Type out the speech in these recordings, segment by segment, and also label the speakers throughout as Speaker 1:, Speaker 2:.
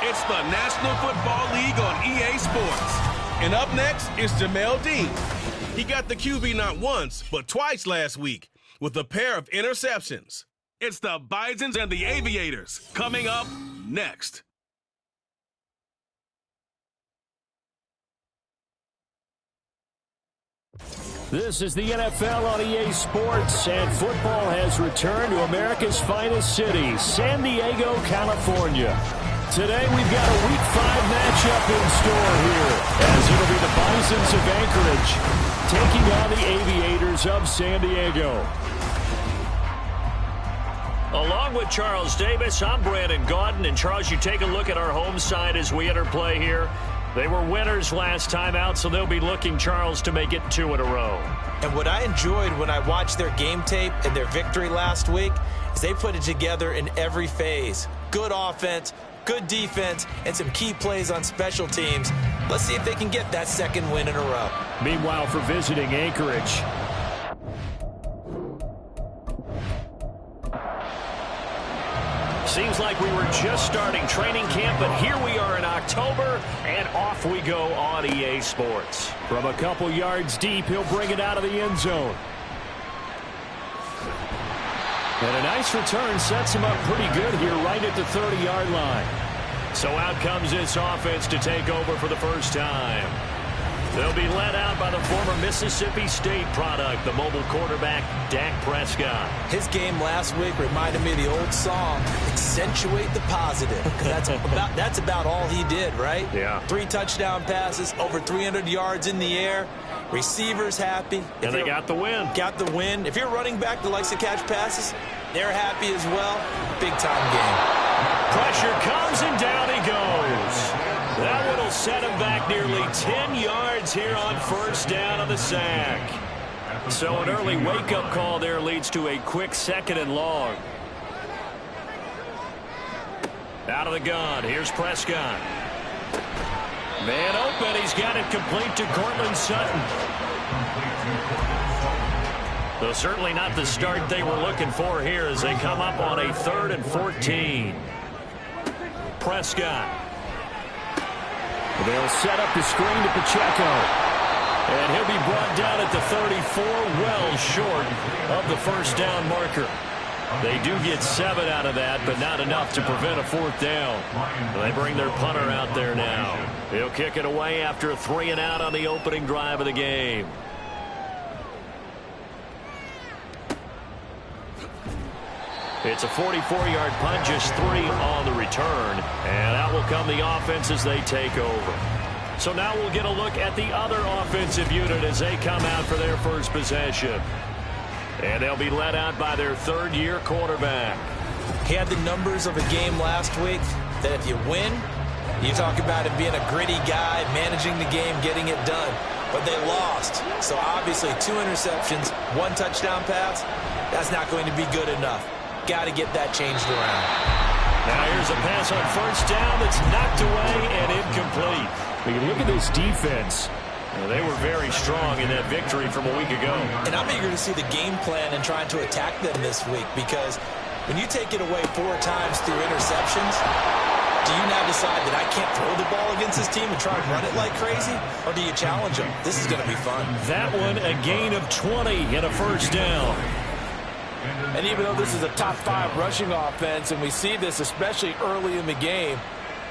Speaker 1: It's the National Football League on EA Sports. And up next is Jamel Dean. He got the QB not once, but twice last week with a pair of interceptions. It's the Bisons and the Aviators coming up next.
Speaker 2: This is the NFL on EA Sports, and football has returned to America's finest city, San Diego, California. Today we've got a Week 5 matchup in store here, as it'll be the Bisons of Anchorage taking on the Aviators of San Diego.
Speaker 3: Along with Charles Davis, I'm Brandon Gaudin. And Charles, you take a look at our home side as we enter play here. They were winners last time out, so they'll be looking, Charles, to make it 2 in a row.
Speaker 4: And what I enjoyed when I watched their game tape and their victory last week is they put it together in every phase. Good offense, good defense, and some key plays on special teams. Let's see if they can get that second win in a row.
Speaker 2: Meanwhile, for visiting Anchorage,
Speaker 3: seems like we were just starting training camp, but here we are in October, and off we go on EA Sports.
Speaker 2: From a couple yards deep, he'll bring it out of the end zone. And a nice return sets him up pretty good here right at the 30-yard line.
Speaker 3: So out comes this offense to take over for the first time. They'll be led out by the former Mississippi State product, the mobile quarterback, Dak Prescott.
Speaker 4: His game last week reminded me of the old song, Accentuate the Positive. That's about all he did, right?
Speaker 3: Yeah.
Speaker 4: 3 touchdown passes, over 300 yards in the air. Receivers happy.
Speaker 3: And they got the win.
Speaker 4: Got the win. If you're running back that likes to catch passes, they're happy as well. Big-time game.
Speaker 3: Pressure comes, and down he goes. That one will set him back nearly 10 yards here on first down on the sack. So an early wake-up call there leads to a quick 2nd and long. Out of the gun, here's Prescott. Man open, he's got it complete to Cortland Sutton. Though certainly not the start they were looking for here as they come up on a 3rd and 14. Prescott.
Speaker 2: They'll set up the screen to Pacheco. And he'll be brought down at the 34, well short of the first down marker. They do get 7 out of that, but not enough to prevent a 4th down. They bring their punter out there now. He'll kick it away after a 3 and out on the opening drive of the game. It's a 44-yard punt, just 3 on the return. And out will come the offense as they take over. So now we'll get a look at the other offensive unit as they come out for their first possession. And they'll be led out by their 3rd-year quarterback.
Speaker 4: He had the numbers of a game last week that if you win, you talk about him being a gritty guy, managing the game, getting it done. But they lost. So obviously 2 interceptions, 1 touchdown pass, that's not going to be good enough. Got to get that changed around.
Speaker 3: Now here's a pass on first down that's knocked away and incomplete.
Speaker 2: When you look at this defense,
Speaker 3: they were very strong in that victory from a week ago.
Speaker 4: And I'm eager to see the game plan and trying to attack them this week, because when you take it away 4 times through interceptions, do you now decide that I can't throw the ball against this team and try and run it like crazy? Or do you challenge them? This is going to be fun.
Speaker 3: That one, a gain of 20 and a first down.
Speaker 5: And even though this is a top 5 rushing offense, and we see this especially early in the game,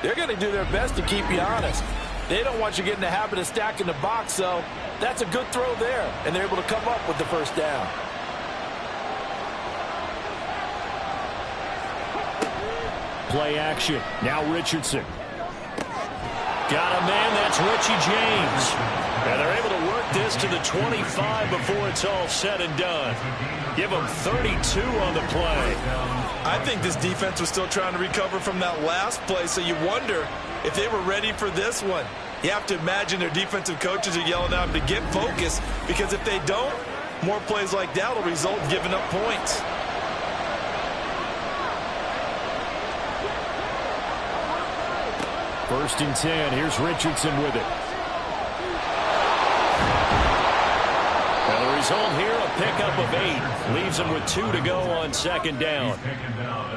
Speaker 5: they're going to do their best to keep you honest. They don't want you getting the habit of stacking the box, so that's a good throw there, and they're able to come up with the first down.
Speaker 2: play action. Now Richardson.
Speaker 3: Got a man, that's Richie James. And they're able to work this to the 25 before it's all said and done. Give them 32 on the play.
Speaker 6: I think this defense was still trying to recover from that last play, so you wonder if they were ready for this one. You have to imagine their defensive coaches are yelling at them to get focused, because if they don't, more plays like that will result in giving up points.
Speaker 2: First and 10. Here's Richardson with it.
Speaker 3: Well, the result here, a pickup of 8. Leaves them with 2 to go on second down.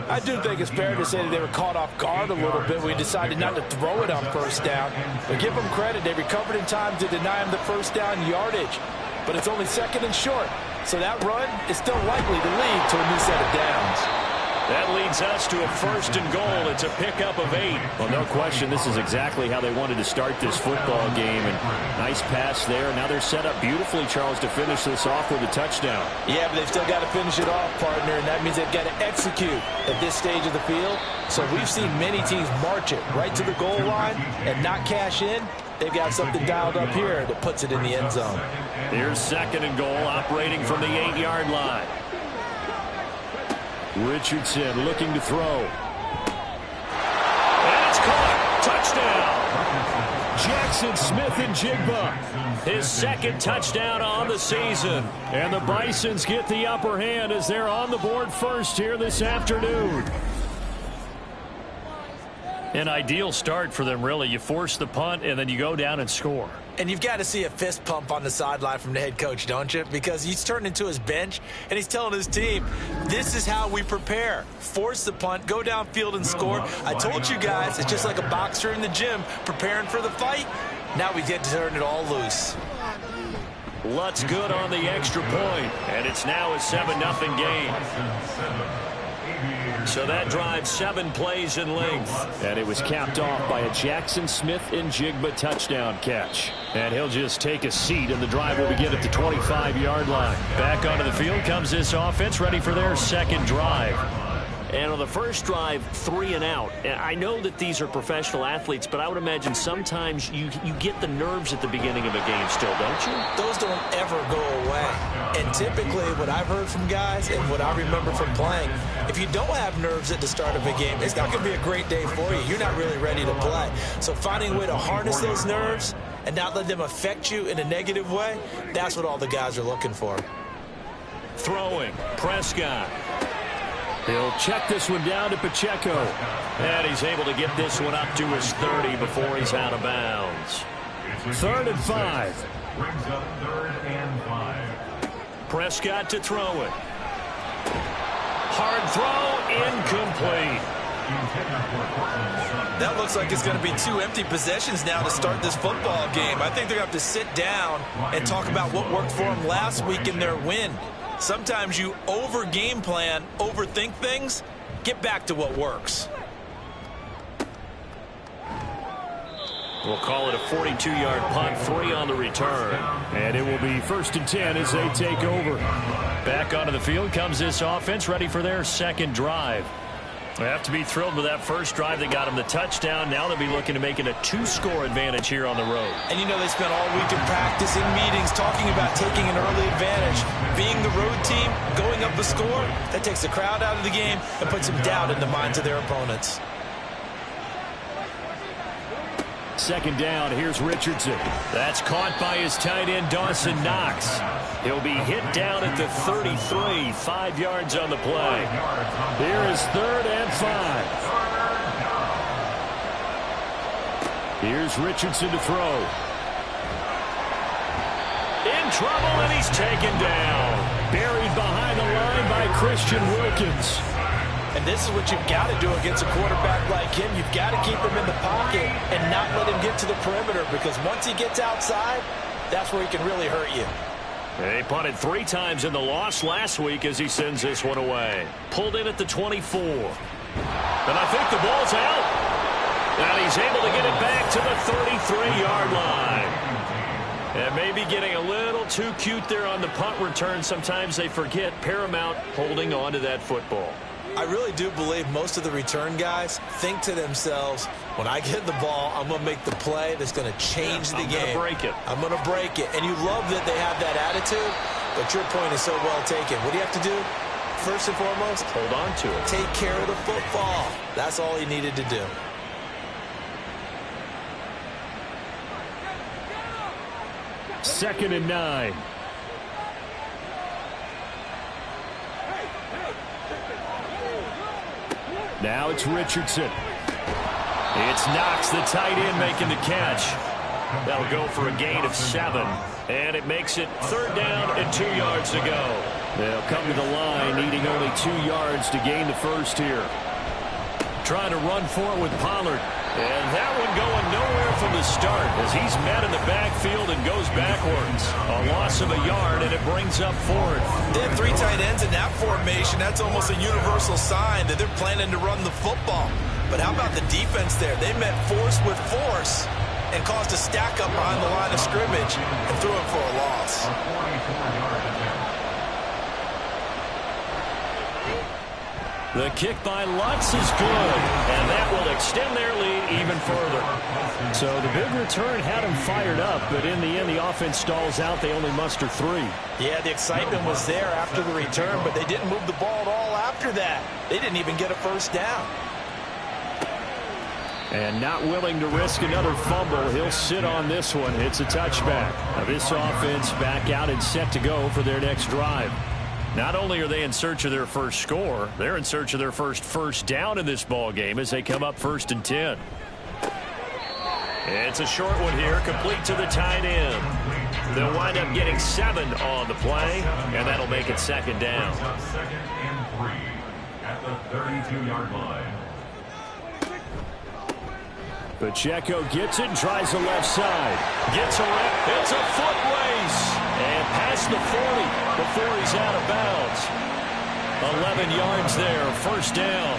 Speaker 5: I do think it's fair to say that they were caught off guard a little bit. We decided not to throw it on first down. But give them credit. They recovered in time to deny them the first down yardage. But it's only second and short. So that run is still likely to lead to a new set of downs.
Speaker 3: That leads us to a first and goal. It's a pickup of 8.
Speaker 2: Well, no question, this is exactly how they wanted to start this football game. And nice pass there. Now they're set up beautifully, Charles, to finish this off with a touchdown.
Speaker 5: Yeah, but they've still got to finish it off, partner, and that means they've got to execute at this stage of the field. So we've seen many teams march it right to the goal line and not cash in. They've got something dialed up here that puts it in the end zone.
Speaker 3: Here's second and goal, operating from the 8-yard line.
Speaker 2: Richardson looking to throw.
Speaker 3: And it's caught. Touchdown.
Speaker 2: Jackson Smith-Njigba.
Speaker 3: His second touchdown on the season.
Speaker 2: And the Bisons get the upper hand as they're on the board first here this afternoon.
Speaker 3: An ideal start for them, really. You force the punt, and then you go down and score.
Speaker 4: And you've got to see a fist pump on the sideline from the head coach, don't you? Because he's turned into his bench, and he's telling his team, this is how we prepare. Force the punt, go downfield and score. I told you guys, it's just like a boxer in the gym preparing for the fight. Now we get to turn it all loose.
Speaker 3: Lutz good on the extra point, and it's now a 7-0 game. So that drives 7 plays in length.
Speaker 2: And it was capped off by a Jackson Smith-Njigba touchdown catch.
Speaker 3: And he'll just take a seat, and the drive will begin at the 25-yard line. Back onto the field comes this offense, ready for their second drive. And on the first drive, 3 and out. And I know that these are professional athletes, but I would imagine sometimes you get the nerves at the beginning of a game still, don't you?
Speaker 4: Those don't ever go away. And typically what I've heard from guys and what I remember from playing, if you don't have nerves at the start of a game, it's not going to be a great day for you. You're not really ready to play. So finding a way to harness those nerves and not let them affect you in a negative way, that's what all the guys are looking for.
Speaker 3: Throwing, Prescott.
Speaker 2: He'll check this one down to Pacheco.
Speaker 3: And he's able to get this one up to his 30 before he's out of bounds.
Speaker 2: 3rd and 5.
Speaker 3: Prescott to throw it. Hard throw, incomplete.
Speaker 6: That looks like it's going to be 2 empty possessions now to start this football game. I think they're going to have to sit down and talk about what worked for them last week in their win. Sometimes you over-game plan, overthink things. Get back to what works.
Speaker 3: We'll call it a 42-yard punt, 3 on the return.
Speaker 2: And it will be 1st and 10 as they take over.
Speaker 3: Back onto the field comes this offense, ready for their second drive. They have to be thrilled with that first drive that got them the touchdown. Now they'll be looking to make it a 2-score advantage here on the road.
Speaker 4: And you know they spent all week in practice, in meetings, talking about taking an early advantage. Being the road team, going up a score, that takes the crowd out of the game and puts some doubt in the minds of their opponents.
Speaker 2: 2nd down, here's Richardson.
Speaker 3: That's caught by his tight end, Dawson Knox. He'll be hit down at the 33, 5 yards on the play.
Speaker 2: Here is 3rd and 5. Here's Richardson to throw.
Speaker 3: In trouble, and he's taken down.
Speaker 2: Buried behind the line by Christian Wilkins.
Speaker 5: And this is what you've got to do against a quarterback like him. You've got to keep him in the pocket and not let him get to the perimeter, because once he gets outside, that's where he can really hurt you.
Speaker 3: They punted 3 times in the loss last week as he sends this one away. Pulled in at the 24. And I think the ball's out. And he's able to get it back to the 33-yard line. And maybe getting a little too cute there on the punt return. Sometimes they forget paramount holding on to that football.
Speaker 4: I really do believe most of the return guys think to themselves, when I get the ball, I'm going to make the play that's going to change the game. I'm going to break it. And you love that they have that attitude, but your point is so well taken. What do you have to do? First and foremost,
Speaker 3: hold on to it.
Speaker 4: Take care of the football. That's all he needed to do.
Speaker 2: Second and 9. Now it's Richardson.
Speaker 3: It's Knox, the tight end, making the catch. That'll go for a gain of 7. And it makes it 3rd down and 2 yards to go.
Speaker 2: They'll come to the line, needing only 2 yards to gain the first here.
Speaker 3: Trying to run for it with Pollard. And that one going nowhere from the start as he's met in the backfield and goes backwards. A loss of a yard, and it brings up 4th.
Speaker 6: They have 3 tight ends in that formation. That's almost a universal sign that they're planning to run the football. But how about the defense there? They met force with force and caused a stack up behind the line of scrimmage and threw it for a loss.
Speaker 3: The kick by Lutz is good, and that will extend their lead even further.
Speaker 2: So the big return had them fired up, but in the end, the offense stalls out. They only muster 3.
Speaker 4: Yeah, the excitement was there after the return, but they didn't move the ball at all after that. They didn't even get a first down.
Speaker 2: And not willing to risk another fumble, he'll sit on this one. It's a touchback. Now this offense back out and set to go for their next drive.
Speaker 3: Not only are they in search of their first score, they're in search of their first down in this ball game as they come up 1st and 10. It's a short one here, complete to the tight end. They'll wind up getting 7 on the play, and that'll make it 2nd down.
Speaker 7: 2nd and 3 at the 32-yard line.
Speaker 2: Pacheco gets it, tries the left side.
Speaker 3: Gets a rip. It's a foot race. And past the 40 before he's out of bounds. 11 yards there, 1st down.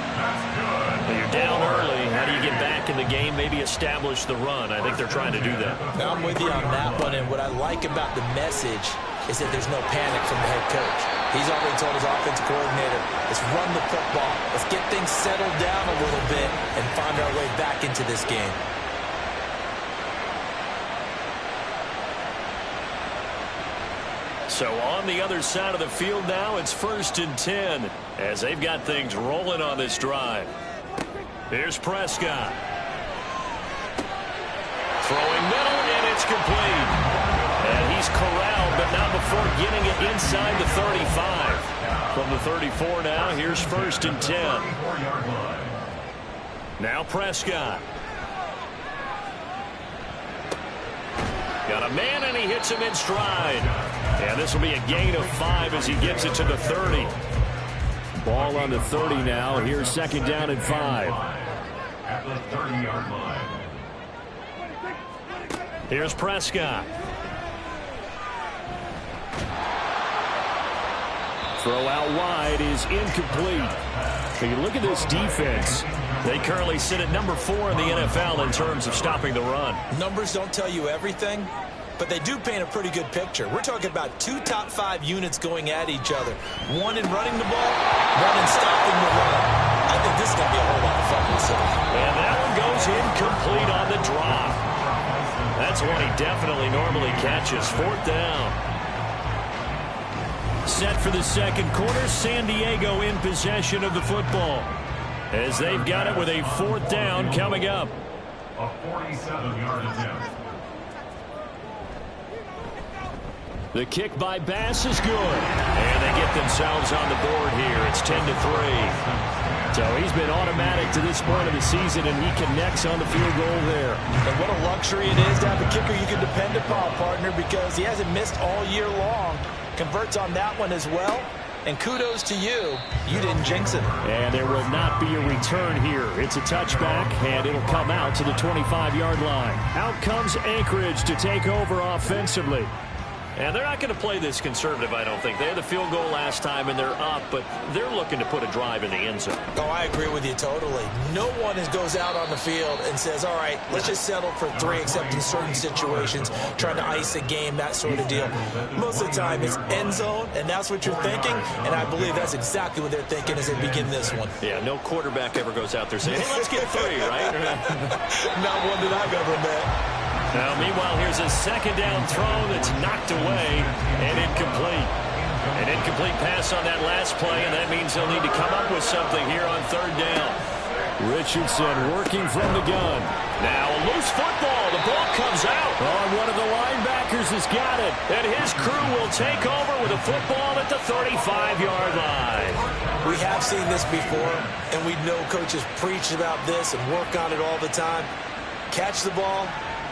Speaker 3: But you're down early. How do you get back in the game? Maybe establish the run. I think they're trying to do that.
Speaker 4: Now I'm with you on that one, and what I like about the message is that there's no panic from the head coach. He's already told his offensive coordinator, let's run the football. Let's get things settled down a little bit and find our way back into this game.
Speaker 3: So on the other side of the field now, it's 1st and 10 as they've got things rolling on this drive. Here's Prescott. Throwing middle, and it's complete. And he's corralled, but not before getting it inside the 35. From the 34 now, here's 1st and 10. Now Prescott. Got a man, and he hits him in stride. And this will be a gain of 5 as he gets it to the 30.
Speaker 2: Ball on the 30 now. Here's 2nd down and 5.
Speaker 7: At the 30-yard line.
Speaker 3: Here's Prescott.
Speaker 2: Throw out wide is incomplete. So you look at this defense.
Speaker 3: They currently sit at number 4 in the NFL in terms of stopping the run.
Speaker 4: Numbers don't tell you everything, but they do paint a pretty good picture. We're talking about 2 top 5 units going at each other. One in running the ball, one in stopping the run. I think this is going to be a whole lot of fun to see.
Speaker 3: And that one goes incomplete on the drop. That's one he definitely normally catches. 4th down.
Speaker 2: Set for the 2nd quarter. San Diego in possession of the football as they've got it with a 4th down coming up.
Speaker 7: A 47-yard attempt.
Speaker 2: The kick by Bass is good.
Speaker 3: And they get themselves on the board here. It's 10-3.
Speaker 2: So he's been automatic to this point of the season, and he connects on the field goal there.
Speaker 4: And what a luxury it is to have a kicker you can depend upon, partner, because he hasn't missed all year long. Converts on that one as well. And kudos to you. You didn't jinx it.
Speaker 2: And there will not be a return here. It's a touchback, and it'll come out to the 25-yard line. Out comes Anchorage to take over offensively.
Speaker 3: And they're not going to play this conservative, I don't think. They had the field goal last time, and they're up, but they're looking to put a drive in the end zone.
Speaker 4: Oh, I agree with you totally. No one goes out on the field and says, all right, let's just settle for 3, except in certain situations, trying to ice a game, that sort of deal. Most of the time, it's end zone, and that's what you're thinking, and I believe that's exactly what they're thinking as they begin this one.
Speaker 3: Yeah, no quarterback ever goes out there saying, hey, let's get 3, right?
Speaker 4: Not one that I've ever met.
Speaker 3: Now, meanwhile, here's a 2nd down throw that's knocked away and incomplete. An incomplete pass on that last play, and that means they'll need to come up with something here on 3rd down.
Speaker 2: Richardson working from the gun.
Speaker 3: Now a loose football. The ball comes out.
Speaker 2: One of the linebackers has got it.
Speaker 3: And his crew will take over with a football at the 35-yard line.
Speaker 4: We have seen this before, and we know coaches preach about this and work on it all the time. Catch the ball,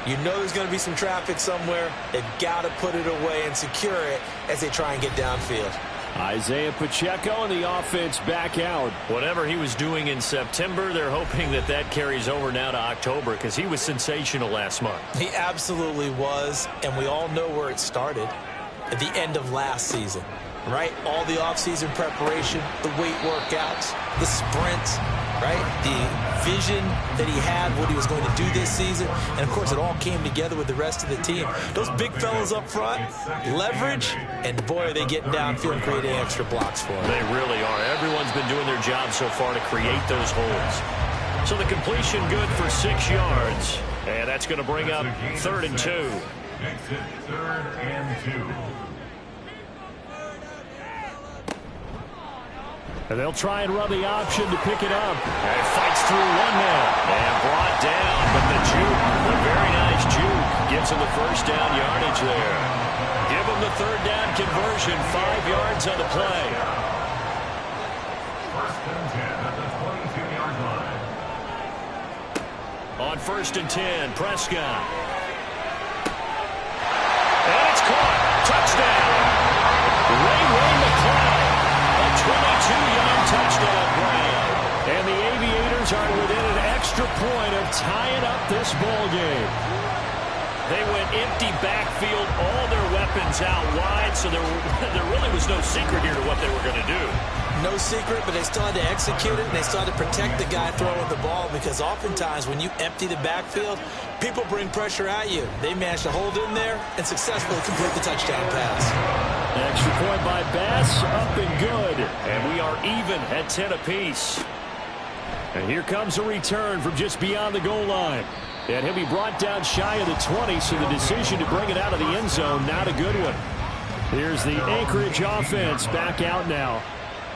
Speaker 4: You know there's going to be some traffic somewhere. They've got to put it away and secure it as they try and get downfield.
Speaker 2: Isaiah Pacheco and the offense back out.
Speaker 3: Whatever he was doing in September, they're hoping that that carries over now to October because he was sensational last month.
Speaker 4: He absolutely was, and we all know where it started at the end of last season, right? All the offseason preparation, the weight workouts, the sprints, right? The vision that he had, what he was going to do this season, and of course it all came together with the rest of the team. Those big fellas up front, leverage, and boy, are they getting downfield and creating extra blocks for him.
Speaker 3: They really are. Everyone's been doing their job so far to create those holes. So the completion good for 6 yards, and that's going to bring up 3rd and 2.
Speaker 7: Exit 3rd and 2.
Speaker 2: And they'll try and run the option to pick it up.
Speaker 3: And fights through one man. And brought down, but the juke, the very nice juke, gives him the first down yardage there. Give him the 3rd down conversion, 5 yards on the play.
Speaker 7: 1st and 10 at the 22-yard line.
Speaker 3: On 1st and 10, Prescott. And it's caught. Touchdown. Ray McCloud. A 22-yard touchdown grab.
Speaker 2: And the Aviators are within an extra point of tying up this ball game.
Speaker 3: They went empty backfield, all their weapons out wide, so there really was no secret here to what they were going to do.
Speaker 4: No secret, but they still had to execute it, and they still had to protect the guy throwing the ball, because oftentimes when you empty the backfield, people bring pressure at you. They managed to hold in there and successfully complete the touchdown pass.
Speaker 2: Extra point by Bass, up and good.
Speaker 3: And we are even at 10 apiece.
Speaker 2: And here comes a return from just beyond the goal line. And he'll be brought down shy of the 20, so the decision to bring it out of the end zone, not a good one. Here's the Anchorage offense back out now.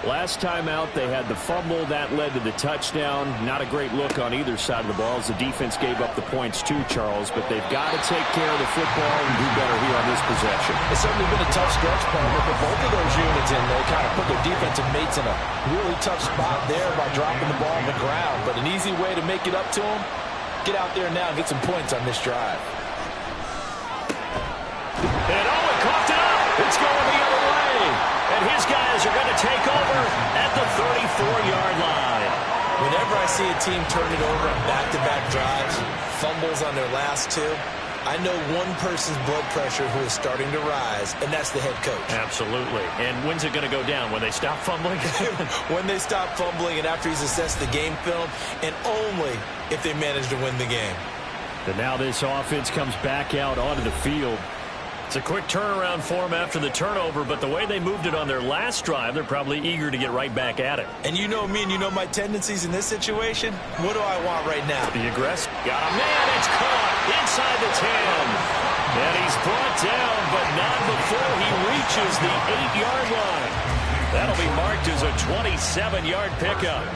Speaker 2: Last time out, they had the fumble. That led to the touchdown. Not a great look on either side of the ball as the defense gave up the points too, Charles. But they've got to take care of the football and do better here on this possession.
Speaker 5: It's certainly been a tough stretch, partner, for both of those units, and they kind of put their defensive mates in a really tough spot there by dropping the ball on the ground. But an easy way to make it up to them, get out there now and get some points on this drive.
Speaker 3: And Owen coughed it up. It's going the other way. And his guys are going to take over at the 34-yard line.
Speaker 4: Whenever I see a team turn it over on back-to-back drives, fumbles on their last two, I know one person's blood pressure who is starting to rise, and that's the head coach.
Speaker 3: Absolutely. And when's it going to go down? When they stop fumbling?
Speaker 4: When they stop fumbling and after he's assessed the game film, and only if they manage to win the game.
Speaker 2: And now this offense comes back out onto the field.
Speaker 3: It's a quick turnaround for them after the turnover, but the way they moved it on their last drive, they're probably eager to get right back at it.
Speaker 4: And you know me and you know my tendencies in this situation. What do I want right now?
Speaker 3: Be aggressive. Got a man. It's caught inside the 10. And he's brought down, but not before he reaches the 8-yard line. That'll be marked as a 27-yard pickup.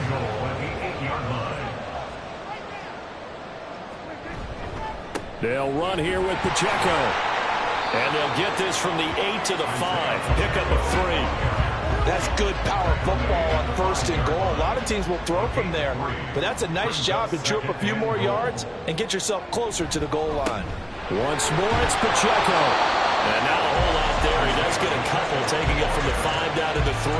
Speaker 2: They'll run here with Pacheco.
Speaker 3: And they'll get this from the 8 to the 5. Pickup of 3.
Speaker 5: That's good power football on 1st and goal. A lot of teams will throw from there, but that's a nice job to chew up a few more yards and get yourself closer to the goal line.
Speaker 2: Once more, it's Pacheco.
Speaker 3: And now a hole out there. He does get a couple, taking it from the 5 down to the 3.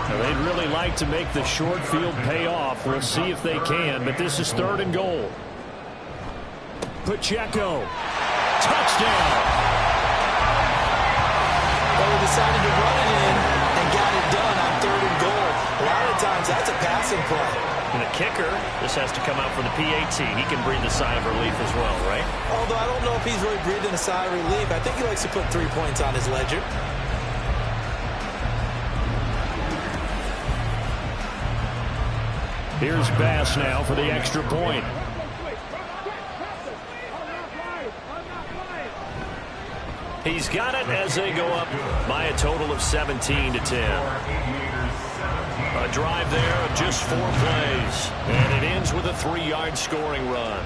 Speaker 2: Now, they'd really like to make the short field pay off. We'll see if they can, but this is 3rd and goal. Pacheco. Touchdown.
Speaker 4: Well, they decided to run it in and got it done on 3rd and goal. A lot of times that's a passing play.
Speaker 3: And the kicker, this has to come out for the PAT. He can breathe a sigh of relief as well, right?
Speaker 4: Although I don't know if he's really breathing a sigh of relief. I think he likes to put 3 points on his ledger.
Speaker 2: Here's Bass now for the extra point.
Speaker 3: He's got it as they go up by a total of 17 to 10. A drive there of just 4 plays. And it ends with a 3-yard scoring run.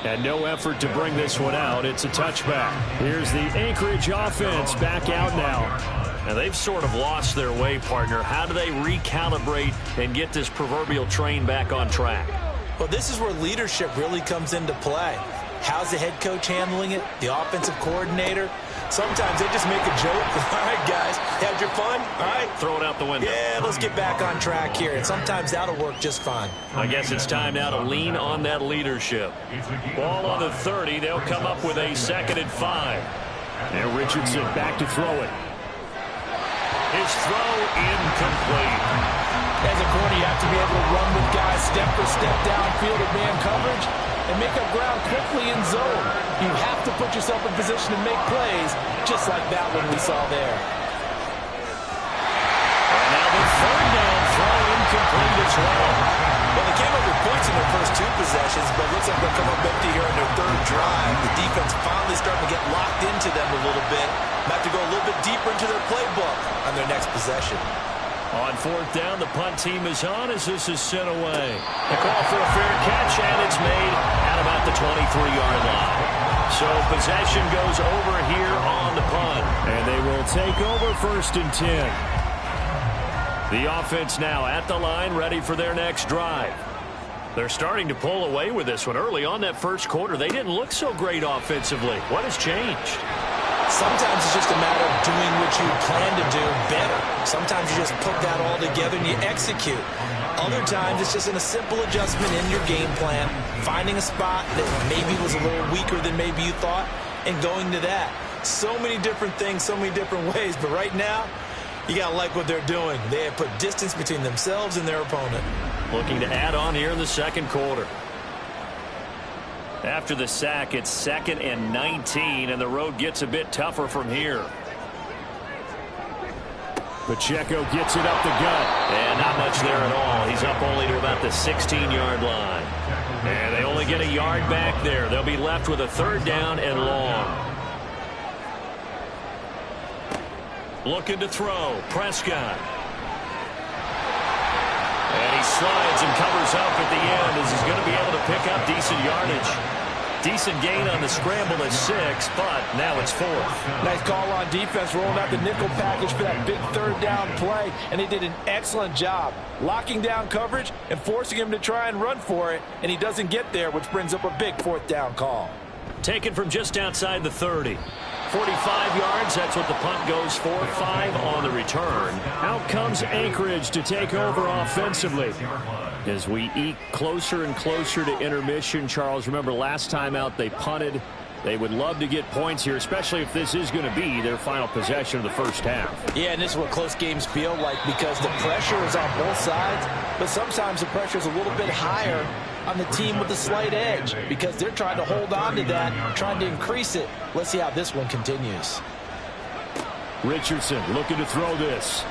Speaker 2: And no effort to bring this one out. It's a touchback. Here's the Anchorage offense back out now.
Speaker 3: Now they've sort of lost their way, partner. How do they recalibrate and get this proverbial train back on track?
Speaker 4: Well, this is where leadership really comes into play. How's the head coach handling it? The offensive coordinator? Sometimes they just make a joke. All right, guys, had your fun? All right.
Speaker 2: Throw it out the window.
Speaker 4: Yeah, let's get back on track here. And sometimes that'll work just fine.
Speaker 2: I guess it's time now to lean on that leadership. Ball on the 30. They'll come up with a 2nd and 5. And Richardson back to throw it. His throw incomplete.
Speaker 5: As a corner, you have to be able to run with guys step for step downfield at man coverage and make up ground quickly in zone. You have to put yourself in position to make plays, just like that one we saw there.
Speaker 2: And now the 3rd down throw incomplete as well.
Speaker 4: Well, they came up with points in their first 2 possessions, but it looks like they'll come up empty here in their 3rd drive. The defense finally starting to get locked into them a little bit. Might have to go a little bit deeper into their playbook on their next possession.
Speaker 2: On 4th down, the punt team is on as this is sent away. The call for a fair catch, and it's made at about the 23-yard line. So possession goes over here on the punt. And they will take over 1st and 10. The offense now at the line, ready for their next drive. They're starting to pull away with this one. Early on that first quarter, they didn't look so great offensively. What has changed?
Speaker 4: Sometimes it's just a matter of doing what you plan to do better. Sometimes you just put that all together and you execute. Other times it's just in a simple adjustment in your game plan, finding a spot that maybe was a little weaker than maybe you thought, and going to that. So many different things, so many different ways, but right now, you got to like what they're doing. They have put distance between themselves and their opponent.
Speaker 2: Looking to add on here in the 2nd quarter. After the sack, it's 2nd and 19, and the road gets a bit tougher from here.
Speaker 3: Pacheco gets it up the gut.
Speaker 2: And not much there at all. He's up only to about the 16-yard line. And they only get a yard back there. They'll be left with a 3rd down and long. Looking to throw. Prescott. And he slides and covers up at the end as he's going to be able to pick up decent yardage. Decent gain on the scramble at 6, but now it's 4th.
Speaker 5: Nice call on defense, rolling out the nickel package for that big 3rd down play, and he did an excellent job locking down coverage and forcing him to try and run for it, and he doesn't get there, which brings up a big 4th down call.
Speaker 2: Taken from just outside the 30. 45 yards, that's what the punt goes for. 5 on the return.
Speaker 3: Out comes Anchorage to take over offensively.
Speaker 2: As we eke closer and closer to intermission, Charles, remember last time out they punted. They would love to get points here, especially if this is going to be their final possession of the first half.
Speaker 5: Yeah, and this is what close games feel like because the pressure is on both sides, but sometimes the pressure is a little bit higher on the team with the slight edge because they're trying to hold on to that, trying to increase it. Let's see how this one continues.
Speaker 3: Richardson looking to throw this.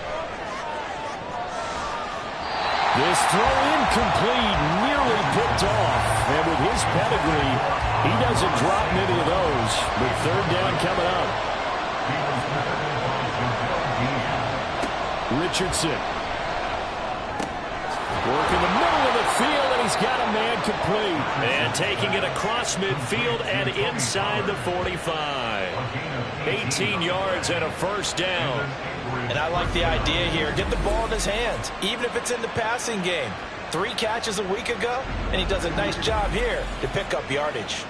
Speaker 3: This throw incomplete, nearly picked off. And with his pedigree, he doesn't drop many of those. But 3rd down coming up. Richardson. Working the middle of the field, and he's got a man complete.
Speaker 2: And taking it across midfield and inside the 45. 18 yards and a 1st down.
Speaker 4: And I like the idea here. Get the ball in his hands, even if it's in the passing game. 3 catches a week ago, and he does a nice job here to pick up yardage.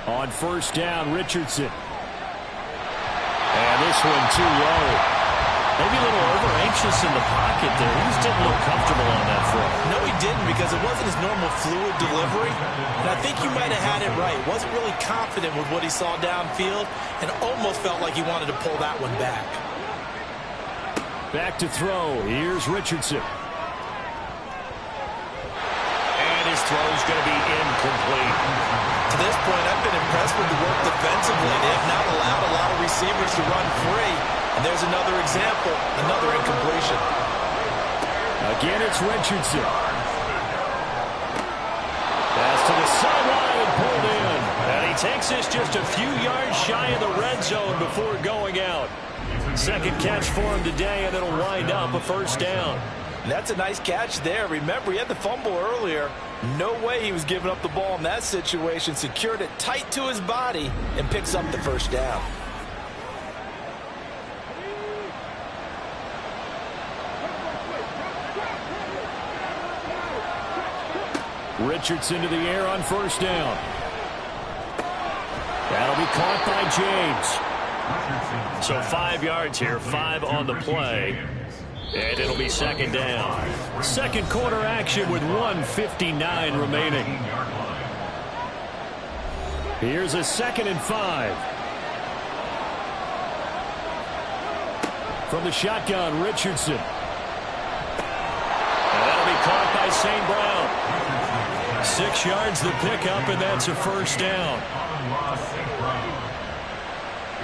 Speaker 3: On 1st down, Richardson. And this one too low.
Speaker 2: Maybe a little over-anxious in the pocket there. He just didn't look comfortable on that throw.
Speaker 4: No, he didn't because it wasn't his normal fluid delivery. And I think you might have had it right. Wasn't really confident with what he saw downfield and almost felt like he wanted to pull that one back.
Speaker 3: Back to throw. Here's Richardson.
Speaker 2: And his throw's going to be incomplete.
Speaker 4: To this point, I've been impressed with the work defensively. They have not allowed a lot of receivers to run free. And there's another example, another incompletion.
Speaker 3: Again, it's Richardson. Pass to the sideline and pulled in.
Speaker 2: And he takes this just a few yards shy of the red zone before going out. 2nd catch for him today, and it'll wind up a 1st down.
Speaker 5: That's a nice catch there. Remember, he had the fumble earlier. No way he was giving up the ball in that situation. Secured it tight to his body and picks up the 1st down.
Speaker 2: Richardson to the air on first down. That'll be caught by James.
Speaker 3: So 5 yards here, 5 on the play. And it'll be second down.
Speaker 2: Second quarter action with 1:59 remaining. Here's a 2nd and 5. From the shotgun, Richardson.
Speaker 3: And that'll be caught by St. Brown.
Speaker 2: 6 yards the pickup, and that's a first down.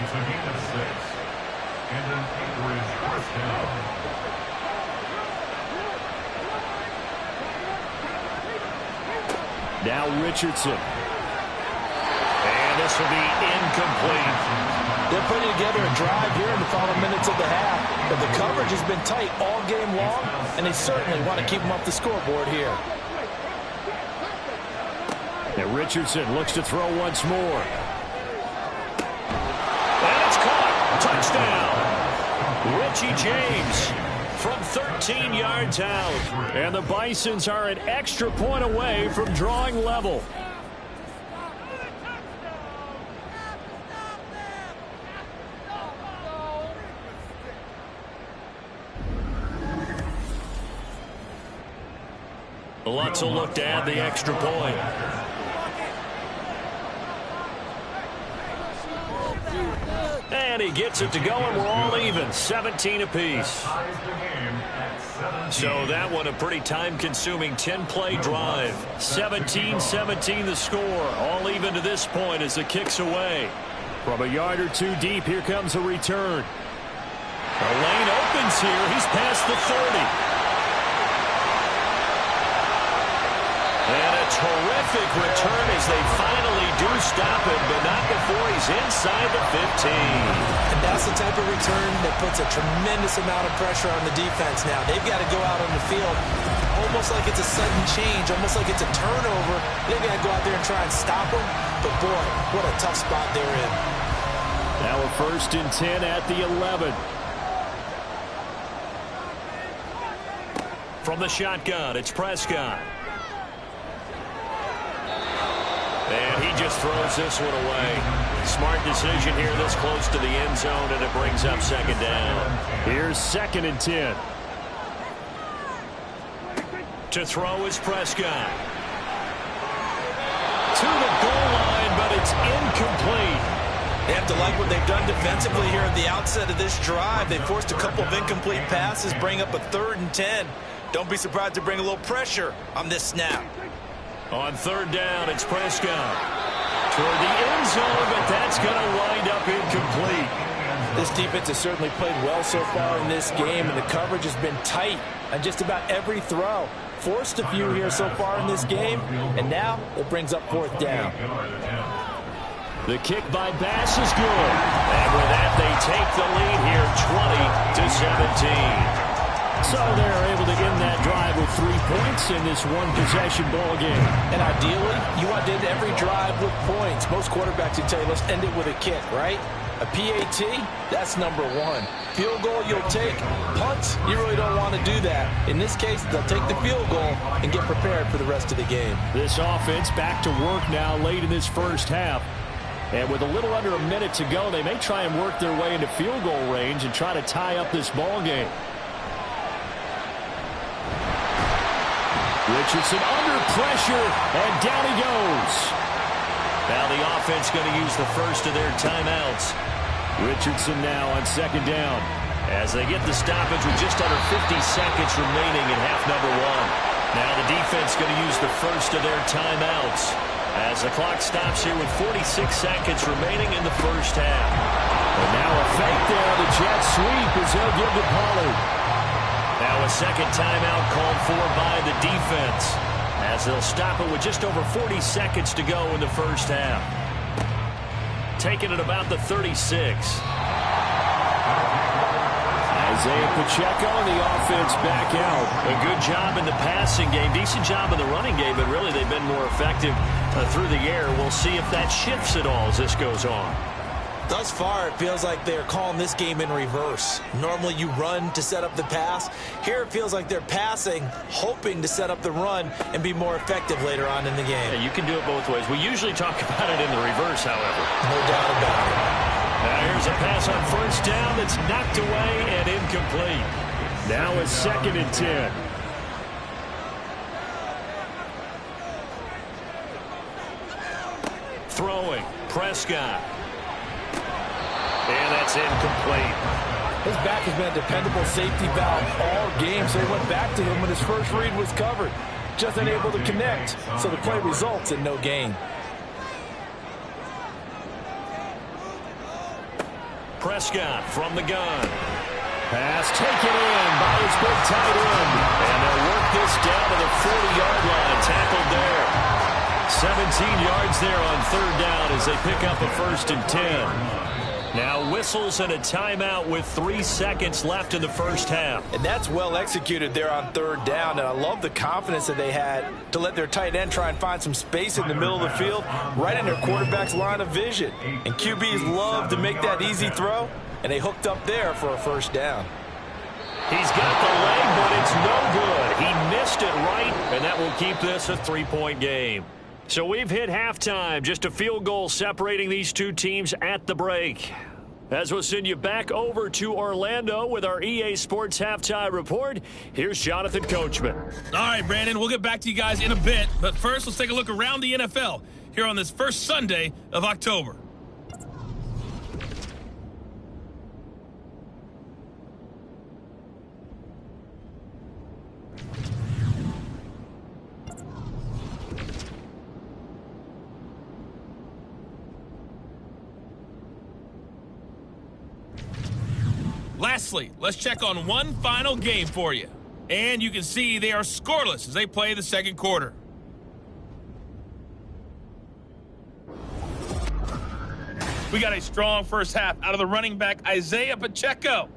Speaker 7: It's a gain of 6 and an Anchorage first down.
Speaker 2: Now Richardson.
Speaker 3: And this will be incomplete.
Speaker 5: They're putting together a drive here in the final minutes of the half, but the coverage has been tight all game long, and they certainly want to keep them off the scoreboard here.
Speaker 2: And Richardson looks to throw once more.
Speaker 3: And it's caught. Touchdown. Richie James from 13 yards out.
Speaker 2: And the Bisons are an extra point away from drawing level.
Speaker 3: Lutz will look to add the extra point. And he gets it to go, and we're all even, 17 apiece. So that one a pretty time-consuming 10-play drive. 17-17 the score, all even to this point as the kick's away.
Speaker 2: From a yard or two deep, here comes a return.
Speaker 3: The lane opens here. He's past the 30. And a terrific return as they finally do stop him, but not before he's inside the 15.
Speaker 4: And that's the type of return that puts a tremendous amount of pressure on the defense now. They've got to go out on the field almost like it's a sudden change, almost like it's a turnover. They've got to go out there and try and stop him. But, boy, what a tough spot they're in.
Speaker 2: Now a 1st and 10 at the 11.
Speaker 3: From the shotgun, it's Prescott. And he just throws this one away. Smart decision here this close to the end zone, and it brings up second down.
Speaker 2: Here's 2nd and 10.
Speaker 3: To throw is Prescott. To the goal line, but it's incomplete.
Speaker 4: They have to like what they've done defensively here at the outset of this drive. They forced a couple of incomplete passes, bring up a 3rd and 10. Don't be surprised to bring a little pressure on this snap.
Speaker 3: On 3rd down, it's Prescott. Toward the end zone, but that's going to wind up incomplete.
Speaker 5: This defense has certainly played well so far in this game, and the coverage has been tight on just about every throw. Forced a few here so far in this game, and now it brings up 4th down.
Speaker 2: The kick by Bass is good.
Speaker 3: And with that, they take the lead here, 20-17.
Speaker 2: So they're able to end that drive with 3 points in this one-possession ball game.
Speaker 5: And ideally, you want to end every drive with points. Most quarterbacks would tell you, let's end it with a kick, right? A PAT, that's number 1. Field goal, you'll take. Punts, you really don't want to do that. In this case, they'll take the field goal and get prepared for the rest of the game.
Speaker 2: This offense back to work now late in this first half. And with a little under a minute to go, they may try and work their way into field goal range and try to tie up this ball game. Richardson under pressure, and down he goes.
Speaker 3: Now the offense going to use the first of their timeouts.
Speaker 2: Richardson now on 2nd down.
Speaker 3: As they get the stoppage with just under 50 seconds remaining in half number 1. Now the defense going to use the first of their timeouts. As the clock stops here with 46 seconds remaining in the first half.
Speaker 2: And now a fake there, the jet sweep as they'll give to Pollard.
Speaker 3: Now a second timeout called for by the defense as they'll stop it with just over 40 seconds to go in the first half. Taking it about the 36.
Speaker 2: Isaiah Pacheco and the offense back out.
Speaker 3: A good job in the passing game, decent job in the running game, but really they've been more effective through the air. We'll see if that shifts at all as this goes on.
Speaker 4: Thus far, it feels like they're calling this game in reverse. Normally you run to set up the pass. Here it feels like they're passing, hoping to set up the run and be more effective later on in the game.
Speaker 2: Yeah, you can do it both ways. We usually talk about it in the reverse, however.
Speaker 4: No doubt about it.
Speaker 2: Now here's a pass on first down that's knocked away and incomplete. Now it's 2nd and 10. Throwing, Prescott. And that's incomplete.
Speaker 5: His back has been a dependable safety valve all game, so he went back to him when his first read was covered. Just unable to connect, so the play results in no gain.
Speaker 2: Prescott from the gun. Pass taken in by his big tight end. And they'll work this down to the 40-yard line. Tackled there. 17 yards there on 3rd down as they pick up a 1st and 10. Now whistles and a timeout with 3 seconds left in the first half.
Speaker 5: And that's well executed there on 3rd down. And I love the confidence that they had to let their tight end try and find some space in the middle of the field, right in their quarterback's line of vision. And QBs love to make that easy throw, and they hooked up there for a 1st down.
Speaker 2: He's got the leg, but it's no good. He missed it right, and that will keep this a 3-point game. So we've hit halftime, just a field goal separating these two teams at the break. As we'll send you back over to Orlando with our EA Sports Halftime Report, here's Jonathan Coachman.
Speaker 8: All right, Brandon, we'll get back to you guys in a bit. But first, let's take a look around the NFL here on this first Sunday of October. Lastly, let's check on one final game for you. And you can see they are scoreless as they play the second quarter. We got a strong first half out of the running back, Isaiah Pacheco.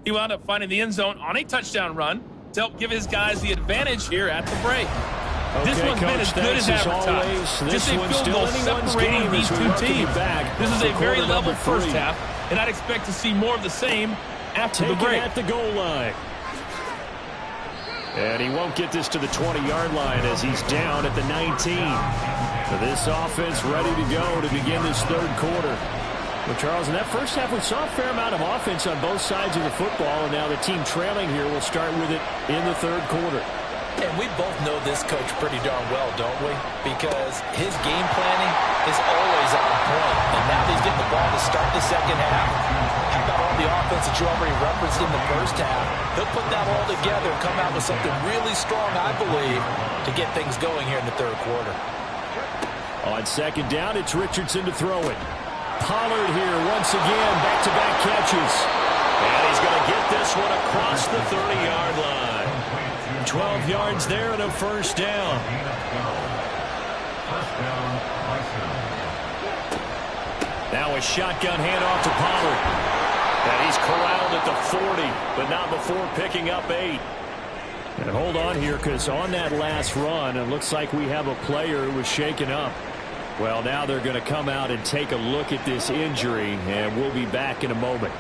Speaker 8: He wound up finding the end zone on a touchdown run to help give his guys the advantage here at the break.
Speaker 2: Okay,
Speaker 8: this one's
Speaker 2: Coach,
Speaker 8: been as good as advertised. Just a field goal separating these two teams. This is a very level first half, and I'd expect to see more of the same after the break.
Speaker 2: At the goal line. And he won't get this to the 20-yard line as he's down at the 19. So this offense ready to go to begin this 3rd quarter. Well, Charles, in that first half, we saw a fair amount of offense on both sides of the football, and now the team trailing here will start with it in the 3rd quarter.
Speaker 4: And we both know this coach pretty darn well, don't we? Because his game planning is always on point. And now he's getting the ball to start the second half. How about all the offense that you already referenced in the first half? He'll put that all together and come out with something really strong, I believe, to get things going here in the 3rd quarter.
Speaker 2: On 2nd down, it's Richardson to throw it. Pollard here once again, back-to-back catches. And he's going to get this one across the 30-yard line. 12 yards there and a 1st down. Now a shotgun handoff to Pollard. And he's corralled at the 40, but not before picking up 8. And hold on here, because on that last run, it looks like we have a player who was shaken up. Well, now they're going to come out and take a look at this injury, and we'll be back in a moment.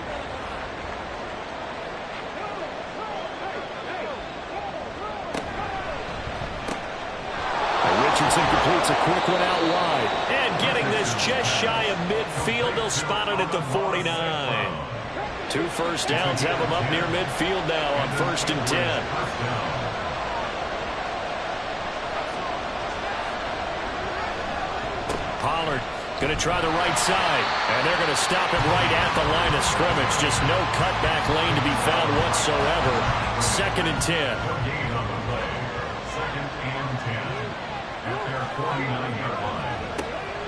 Speaker 2: Richardson completes a quick one out wide. And getting this just shy of midfield, they'll spot it at the 49. 2 first downs have them up near midfield now on 1st and 10. Pollard going to try the right side. And they're going to stop him right at the line of scrimmage. Just no cutback lane to be found whatsoever. 2nd and 10.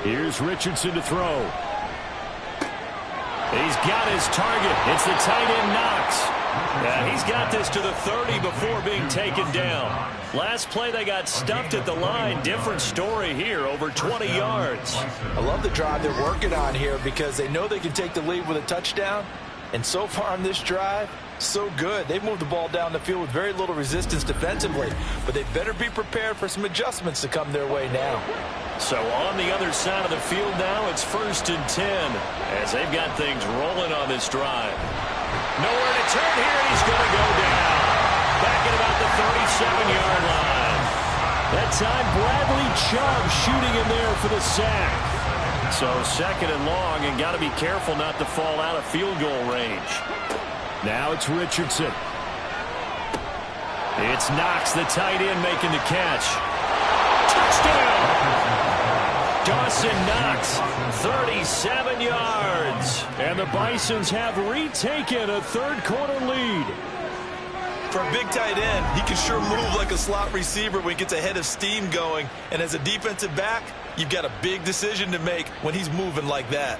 Speaker 2: Here's Richardson to throw. He's got his target. It's the tight end Knox. He's got this to the 30 before being taken down. Last play they got stuffed at the line. Different story here, over 20 yards.
Speaker 5: I love the drive they're working on here because they know they can take the lead with a touchdown. And so far on this drive, so good. They've moved the ball down the field with very little resistance defensively, but they better be prepared for some adjustments to come their way now.
Speaker 2: So on the other side of the field now, it's 1st and 10 as they've got things rolling on this drive. Nowhere to turn here, and he's going to go down. Back at about the 37-yard line. That time, Bradley Chubb shooting in there for the sack. So 2nd and long, and got to be careful not to fall out of field goal range. Now it's Richardson. It's Knox, the tight end, making the catch. Touchdown! Dawson Knox, 37 yards. And the Bisons have retaken a third-quarter lead.
Speaker 6: For a big tight end, he can sure move like a slot receiver when he gets a head of steam going. And as a defensive back, you've got a big decision to make when he's moving like that.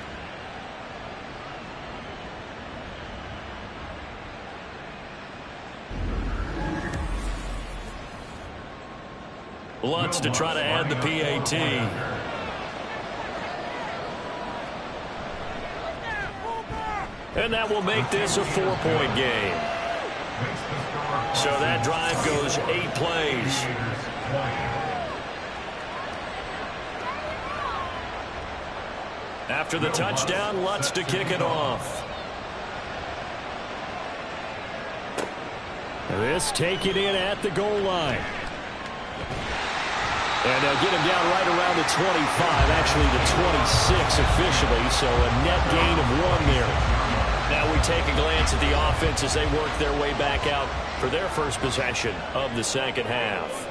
Speaker 2: Lutz to try to add the PAT. And that will make this a 4-point game. So that drive goes 8 plays. After the touchdown, Lutz to kick it off. This taken in at the goal line. And they'll get him down right around the 25, actually the 26 officially, so a net gain of 1 there. Now we take a glance at the offense as they work their way back out for their first possession of the second half.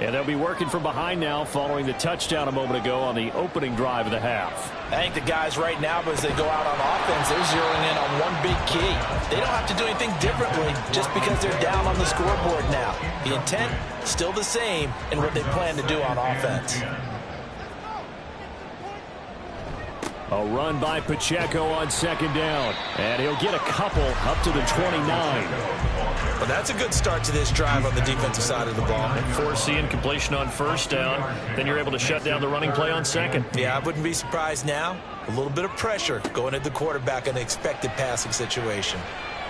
Speaker 2: And they'll be working from behind now following the touchdown a moment ago on the opening drive of the half.
Speaker 4: I think the guys right now, as they go out on offense, they're zeroing in on one big key. They don't have to do anything differently just because they're down on the scoreboard now. The intent, still the same in what they plan to do on offense.
Speaker 2: A run by Pacheco on 2nd down. And he'll get a couple up to the 29.
Speaker 4: Well, that's a good start to this drive on the defensive side of the ball.
Speaker 2: And force the incompletion on 1st down. Then you're able to shut down the running play on 2nd.
Speaker 4: Yeah, I wouldn't be surprised now. A little bit of pressure going at the quarterback in an expected passing situation.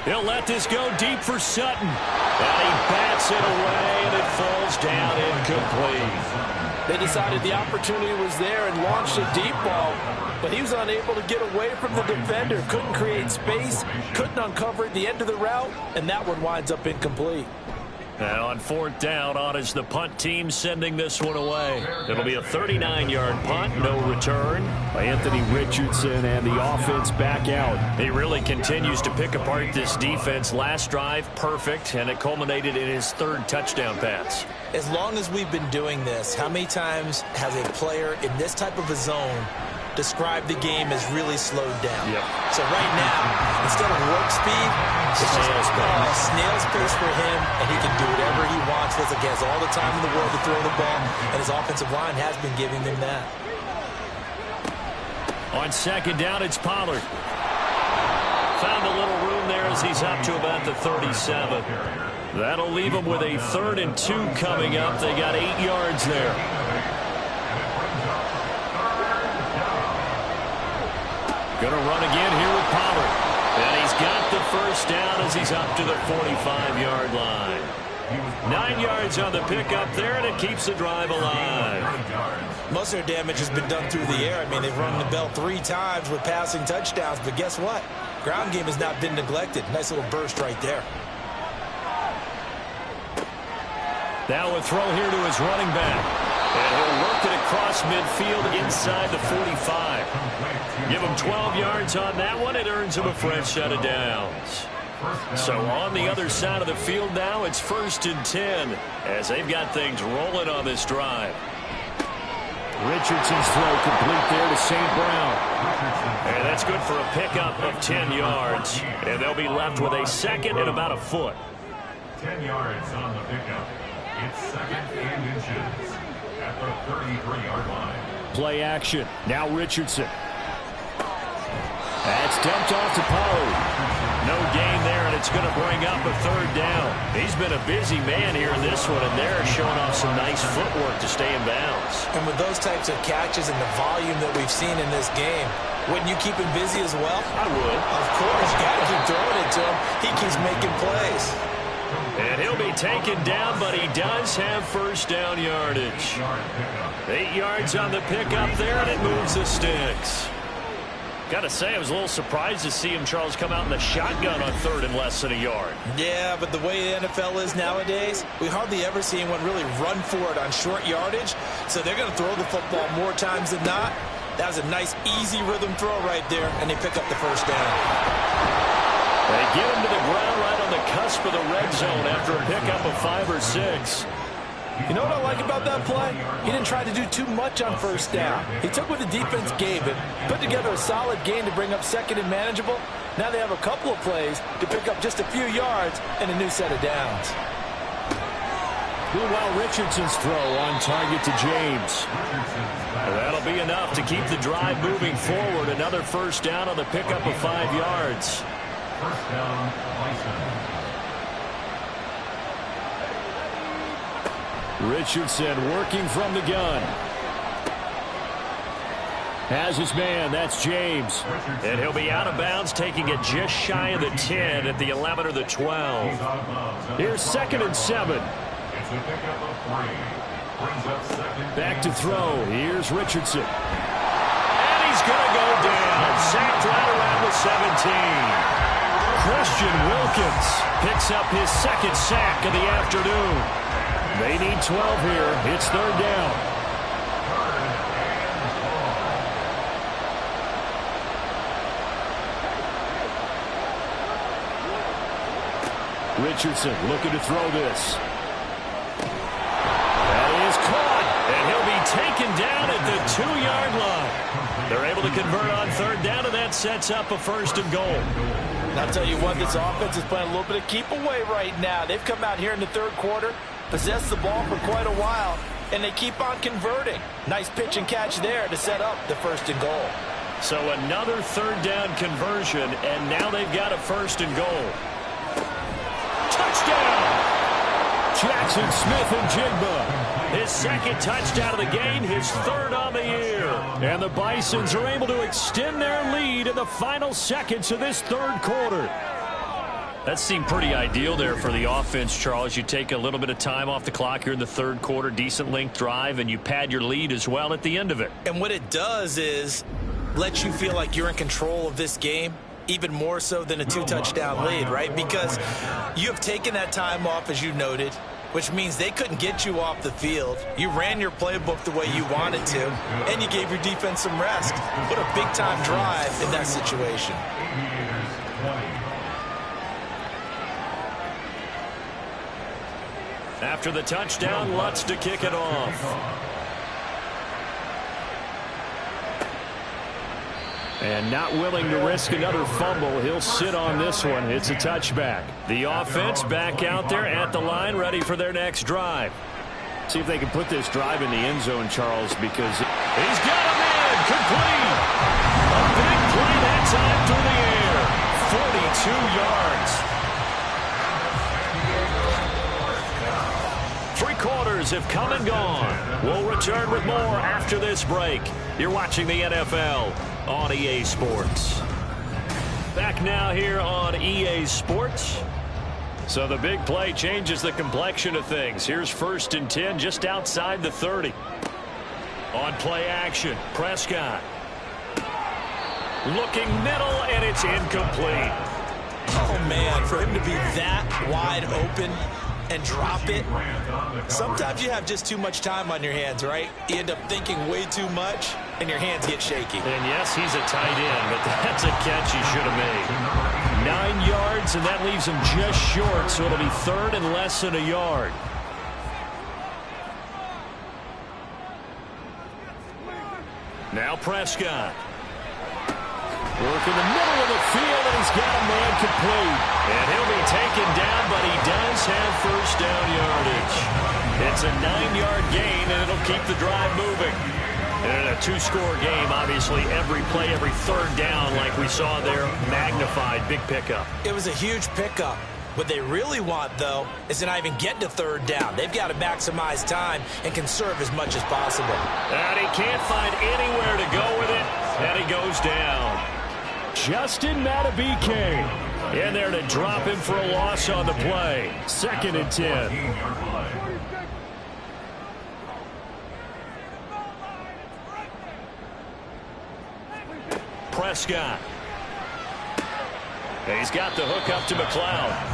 Speaker 2: He'll let this go deep for Sutton. And he bats it away, and it falls down incomplete.
Speaker 5: They decided the opportunity was there and launched a deep ball, but he was unable to get away from the defender. Couldn't create space, couldn't uncover the end of the route, and that one winds up incomplete.
Speaker 2: And on 4th down, on is the punt team sending this one away. It'll be a 39-yard punt, no return by Anthony Richardson, and the offense back out. He really continues to pick apart this defense. Last drive, perfect, and it culminated in his 3rd touchdown pass.
Speaker 4: As long as we've been doing this, how many times has a player in this type of a zone described the game as really slowed down?
Speaker 2: Yep.
Speaker 4: So right now, instead of warp speed, it's just snail's pace for him, and he can do whatever he wants. Looks like he has all the time in the world to throw the ball, and his offensive line has been giving him that.
Speaker 2: On 2nd down, it's Pollard. Found a little room there as he's up to about the 37. That'll leave him with a 3rd and 2 coming up. They got 8 yards there. Going to run again here with Pollard. And he's got the 1st down as he's up to the 45-yard line. 9 yards on the pickup there, and it keeps the drive alive.
Speaker 4: Most of their damage has been done through the air. I mean, they've rung the bell 3 times with passing touchdowns, but guess what? Ground game has not been neglected. Nice little burst right there.
Speaker 2: Now a throw here to his running back. And he'll work it across midfield inside the 45. Give him 12 yards on that one. It earns him a fresh set of downs. So on the other side of the field now, it's 1st and 10 as they've got things rolling on this drive. Richardson's throw complete there to St. Brown. And that's good for a pickup of 10 yards. And they'll be left with a 2nd and about a foot.
Speaker 7: 10 yards on the pickup. It's 2nd and inches at the 33-yard line.
Speaker 2: Play action. Now Richardson. That's dumped off to Pollard. No gain there, and it's going to bring up a 3rd down. He's been a busy man here in this one, and they're showing off some nice footwork to stay in bounds.
Speaker 4: And with those types of catches and the volume that we've seen in this game, wouldn't you keep him busy as well?
Speaker 2: I would.
Speaker 4: Of course. You got to keep throwing it to him. He keeps making plays.
Speaker 2: And he'll be taken down, but he does have first down yardage. 8 yards on the pickup there, and it moves the sticks. Got to say, I was a little surprised to see him, Charles, come out in the shotgun on 3rd and less than a yard.
Speaker 4: Yeah, but the way the NFL is nowadays, we hardly ever see anyone really run for it on short yardage. So they're going to throw the football more times than not. That was a nice, easy rhythm throw right there, and they pick up the first down.
Speaker 2: They get him to the ground right on the cusp of the red zone after a pickup of 5 or 6.
Speaker 5: You know what I like about that play? He didn't try to do too much on first down. He took what the defense gave him, put together a solid game to bring up 2nd and manageable. Now they have a couple of plays to pick up just a few yards and a new set of downs.
Speaker 2: Meanwhile, Richardson's throw on target to James. That'll be enough to keep the drive moving forward. Another first down on the pickup of 5 yards.
Speaker 7: First down, Bisons.
Speaker 2: Richardson working from the gun. Has his man, that's James. And he'll be out of bounds, taking it just shy of the 10 at the 11 or the 12. Here's 2nd and 7.
Speaker 7: It's a pickup of 3. Brings up 2nd.
Speaker 2: Back to throw. Here's Richardson. And he's going to go down. Sacked right around the 17. Christian Wilkins picks up his 2nd sack of the afternoon. They need 12 here. It's 3rd down. Richardson looking to throw this. That is caught, and he'll be taken down at the 2-yard line. They're able to convert on 3rd down, and that sets up a 1st and goal.
Speaker 5: And I'll tell you what, this offense is playing a little bit of keep away right now. They've come out here in the 3rd quarter, possessed the ball for quite a while, and they keep on converting. Nice pitch and catch there to set up the 1st and goal.
Speaker 2: So another 3rd down conversion, and now they've got a 1st and goal. Touchdown! Jackson Smith and Jigba. His 2nd touchdown of the game, his 3rd on the year. And the Bisons are able to extend their lead in the final seconds of this 3rd quarter. That seemed pretty ideal there for the offense, Charles. You take a little bit of time off the clock here in the 3rd quarter, decent length drive, and you pad your lead as well at the end of it.
Speaker 4: And what it does is let you feel like you're in control of this game, even more so than a 2-touchdown lead, right? Because you have taken that time off, as you noted, which means they couldn't get you off the field. You ran your playbook the way you wanted to, and you gave your defense some rest. What a big-time drive in that situation.
Speaker 2: After the touchdown, Lutz to kick it off. And not willing to risk another fumble, he'll sit on this one. It's a touchback. The offense back out there at the line, ready for their next drive. See if they can put this drive in the end zone, Charles, because he's got him in, complete. A big play that time through the air. 42 yards. 3 quarters have come and gone. We'll return with more after this break. You're watching the NFL on EA Sports. Back now here on EA Sports. So the big play changes the complexion of things. Here's 1st and 10 just outside the 30. On play action, Prescott. Looking middle, and it's incomplete.
Speaker 4: Oh, man, for him to be that wide open and drop it. Sometimes you have just too much time on your hands, right? You end up thinking way too much, and your hands get shaky.
Speaker 2: And yes, he's a tight end, but that's a catch he should have made. 9 yards, and that leaves him just short, so it'll be 3rd and less than a yard. Now Prescott. Work in the middle of the field, and he's got a man complete. And he'll be taken down, but he does have first down yardage. It's a 9-yard gain, and it'll keep the drive moving. And in a 2-score game, obviously, every play, every 3rd down, like we saw there, magnified, big pickup.
Speaker 4: It was a huge pickup. What they really want, though, is to not even get to 3rd down. They've got to maximize time and conserve as much as possible.
Speaker 2: And he can't find anywhere to go with it, and he goes down. Justin Matabike. In there to drop him for a loss on the play. 2nd and 10. Prescott. He's got the hook up to McLeod.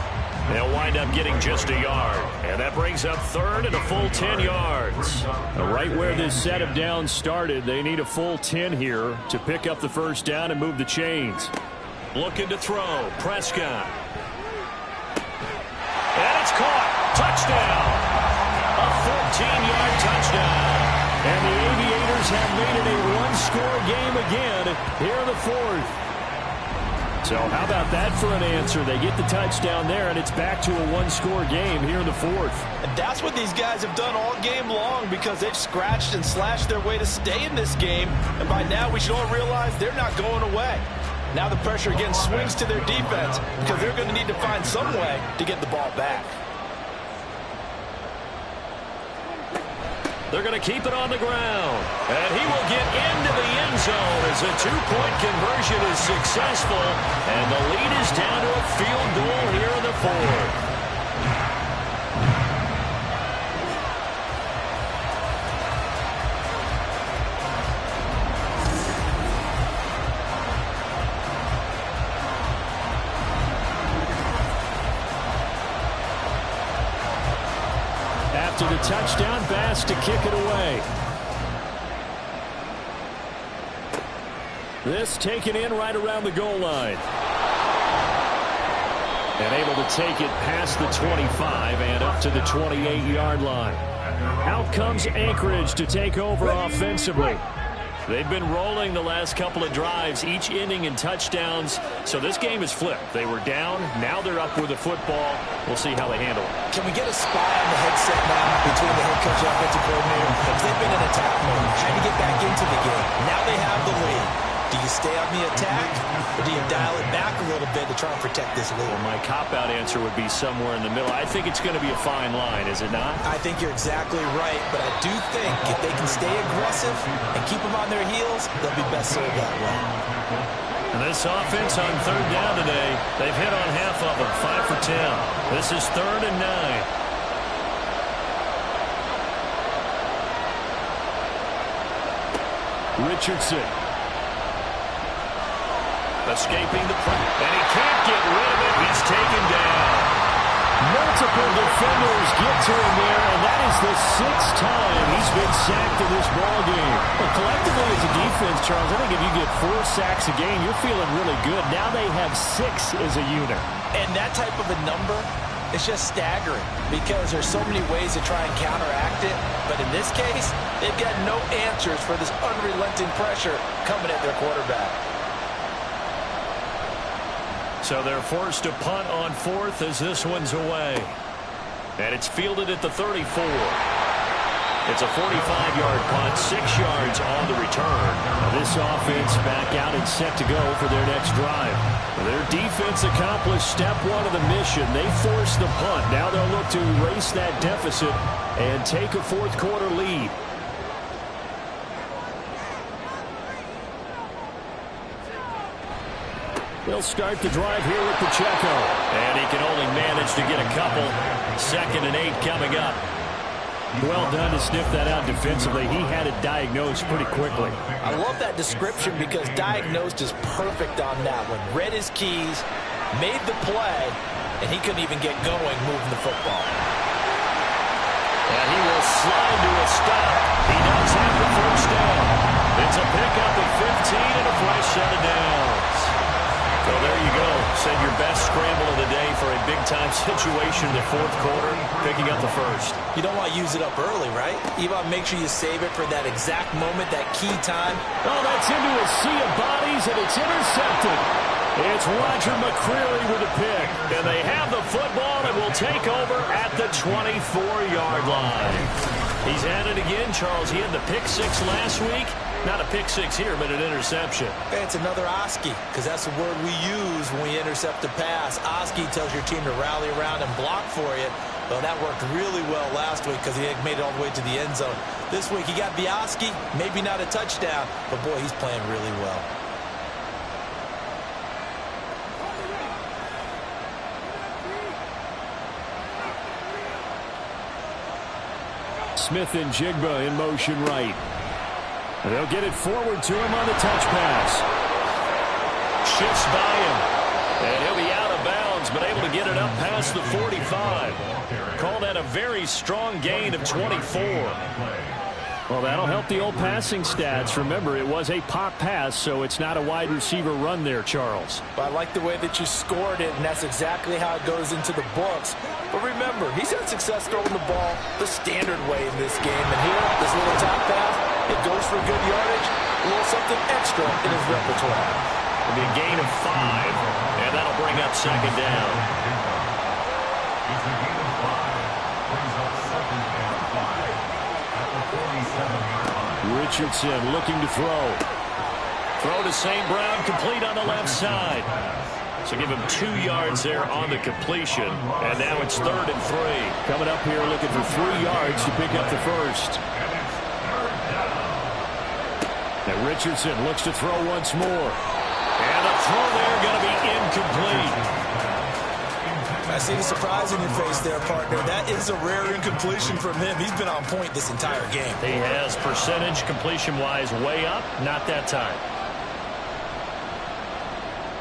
Speaker 2: They'll wind up getting just a yard. And that brings up 3rd and a full 10 yards. Right where this set of downs started, they need a full 10 here to pick up the first down and move the chains. Looking to throw. Prescott. And it's caught. Touchdown. A 14-yard touchdown. And the Aviators have made it a one-score game again here in the 4th. So how about that for an answer? They get the touchdown there, and it's back to a one-score game here in the 4th.
Speaker 5: And that's what these guys have done all game long because they've scratched and slashed their way to stay in this game. And by now, we should all realize they're not going away. Now the pressure again swings to their defense because they're going to need to find some way to get the ball back.
Speaker 2: They're going to keep it on the ground. And he will get into the end zone as a two-point conversion is successful. And the lead is down to a field goal here in the 4th. After the touchdown, Bass to kick it away. This taken in right around the goal line. And able to take it past the 25 and up to the 28-yard line. Out comes Anchorage to take over offensively. They've been rolling the last couple of drives, each ending in touchdowns. So this game is flipped. They were down. Now they're up with the football. We'll see how they handle it.
Speaker 4: Can we get a spy on the headset now between the head coach and offensive coordinator? Because they've been in attack mode, trying to get back into the game. Now they have the lead. Do you stay on the attack, or do you dial it back a little bit to try and protect this lead?
Speaker 2: Well, my cop-out answer would be somewhere in the middle. I think it's going to be a fine line, is it not?
Speaker 4: I think you're exactly right, but I do think if they can stay aggressive and keep them on their heels, they'll be best served that way.
Speaker 2: And this offense on 3rd down today, they've hit on half of them, 5 for 10. This is 3rd and 9. Richardson. Escaping the press. And he can't get rid of it. He's taken down. Multiple defenders get to him there, and that is the 6th time he's been sacked in this ballgame. Well, collectively as a defense, Charles, I think if you get 4 sacks a game, you're feeling really good. Now they have 6 as a unit.
Speaker 4: And that type of a number, it's just staggering because there's so many ways to try and counteract it. But in this case, they've got no answers for this unrelenting pressure coming at their quarterback.
Speaker 2: So they're forced to punt on 4th as this one's away. And it's fielded at the 34. It's a 45-yard punt, 6 yards on the return. Now this offense back out and set to go for their next drive. Their defense accomplished step 1 of the mission. They forced the punt. Now they'll look to erase that deficit and take a 4th quarter lead. They'll start the drive here with Pacheco. And he can only manage to get a couple. 2nd and 8 coming up. Well done to sniff that out defensively. He had it diagnosed pretty quickly.
Speaker 4: I love that description because diagnosed is perfect on that one. Read his keys, made the play, and he couldn't even get going moving the football.
Speaker 2: And he will slide to a stop. He does have the first down. It's a pickup at 15 and a fresh set of downs. So there you go. Send your best scramble of the day for a big-time situation in the 4th quarter, picking up the first.
Speaker 4: You don't want to use it up early, right? You want to make sure you save it for that exact moment, that key time.
Speaker 2: Oh, that's into a sea of bodies, and it's intercepted. It's Roger McCreary with the pick. And they have the football and will take over at the 24-yard line. He's at it again, Charles. He had the pick 6 last week. Not a pick 6 here, but an interception.
Speaker 4: It's another Oski, because that's the word we use when we intercept a pass. Oski tells your team to rally around and block for you. Well, that worked really well last week because he made it all the way to the end zone. This week he got the Oski, maybe not a touchdown, but boy, he's playing really well.
Speaker 2: Smith-Njigba in motion right. They'll get it forward to him on the touch pass. Shifts by him. And he'll be out of bounds, but able to get it up past the 45. Call that a very strong gain of 24. Well, that'll help the old passing stats. Remember, it was a pop pass, so it's not a wide receiver run there, Charles.
Speaker 5: But I like the way that you scored it, and that's exactly how it goes into the books. But remember, he's had success throwing the ball the standard way in this game. And here, this little top pass, it goes for good yardage, a little something extra in his repertoire.
Speaker 2: It'll be a gain of 5, and that'll bring up second down.
Speaker 7: It's a gain of 5. Brings up second and 5 at the 47-yard line.
Speaker 2: Richardson looking to throw. Throw to St. Brown, complete on the left side. So give him 2 yards there on the completion. And now it's 3rd and 3. Coming up here looking for 3 yards to pick up the first. And Richardson looks to throw once more. And a throw there going to be incomplete.
Speaker 4: I see the surprise in your face there, partner. That is a rare incompletion from him. He's been on point this entire game.
Speaker 2: He has percentage completion-wise way up. Not that time.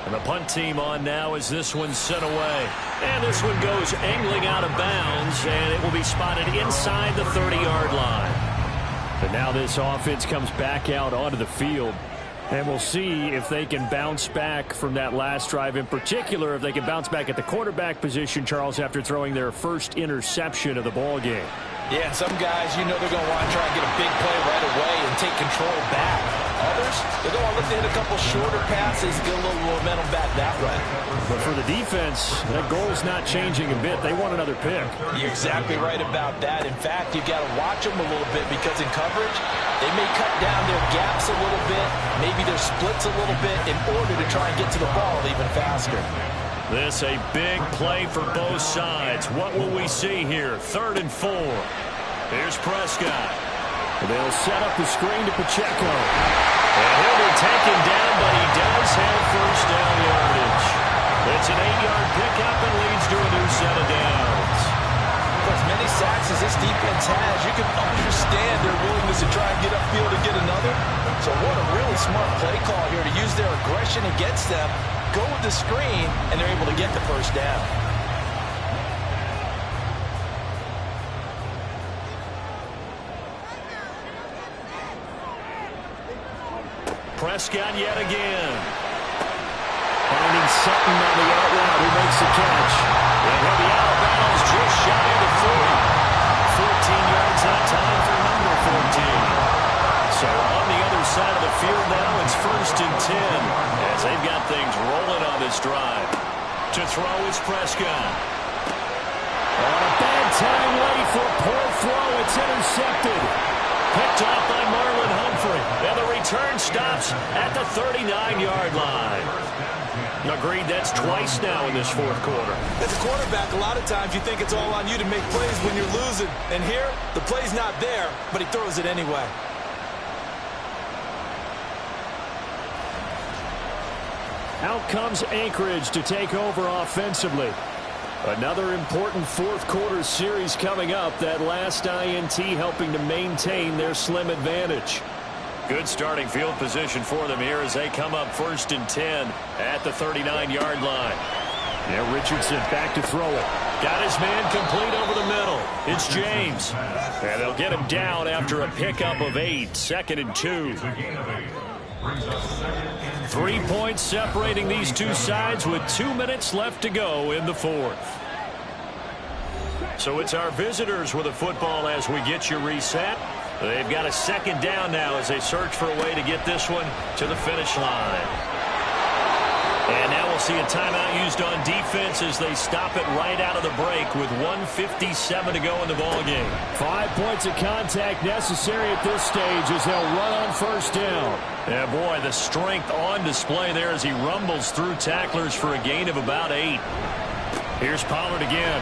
Speaker 2: And the punt team on now as this one's sent away. And this one goes angling out of bounds, and it will be spotted inside the 30-yard line. But now this offense comes back out onto the field. And we'll see if they can bounce back from that last drive. In particular, if they can bounce back at the quarterback position, Charles, after throwing their first interception of the ball game.
Speaker 5: Yeah, and some guys, you know they're going to want to try and get a big play right away and take control back. Others, they're going to look to hit a couple shorter passes, get a little momentum back that way.
Speaker 2: But for the defense, that goal's not changing a bit. They want another pick.
Speaker 5: You're exactly right about that. In fact, you've got to watch them a little bit because in coverage, they may cut down their gaps a little bit, maybe their splits a little bit in order to try and get to the ball even faster.
Speaker 2: This a big play for both sides. What will we see here? 3rd and 4. Here's Prescott. They'll set up the screen to Pacheco. And he'll be taken down, but he does have first down yardage. It's an 8-yard pickup and leads to a new set of downs.
Speaker 5: For as many sacks as this defense has, you can understand their willingness to try and get upfield and get another. So what a really smart play call here to use their aggression against them, go with the screen, and they're able to get the first down.
Speaker 2: Prescott yet again. Finding Sutton on the out route who makes the catch. And he'll be out of bounds just shy of the 40. 14 yards that time for number 14. So on the other side of the field now, it's 1st and 10 as they've got things rolling on this drive. To throw is Prescott. On a bad time late for a poor throw. It's intercepted. Picked off by Marlon Humphrey. And the return stops at the 39-yard line. Agreed, that's twice now in this 4th quarter.
Speaker 4: As a quarterback, a lot of times you think it's all on you to make plays when you're losing. And here, the play's not there, but he throws it anyway.
Speaker 2: Out comes Anchorage to take over offensively. Another important 4th quarter series coming up. That last INT helping to maintain their slim advantage. Good starting field position for them here as they come up 1st and 10 at the 39-yard line. Now Richardson back to throw it. Got his man complete over the middle. It's James. And they'll get him down after a pickup of 8. 2nd and 2. 3 points separating these two sides with 2 minutes left to go in the 4th. So it's our visitors with the football as we get you reset. They've got a 2nd down now as they search for a way to get this one to the finish line. And now we'll see a timeout used on defense as they stop it right out of the break with 1:57 to go in the ballgame. 5 points of contact necessary at this stage as they'll run on 1st down. Yeah, boy, the strength on display there as he rumbles through tacklers for a gain of about 8. Here's Pollard again.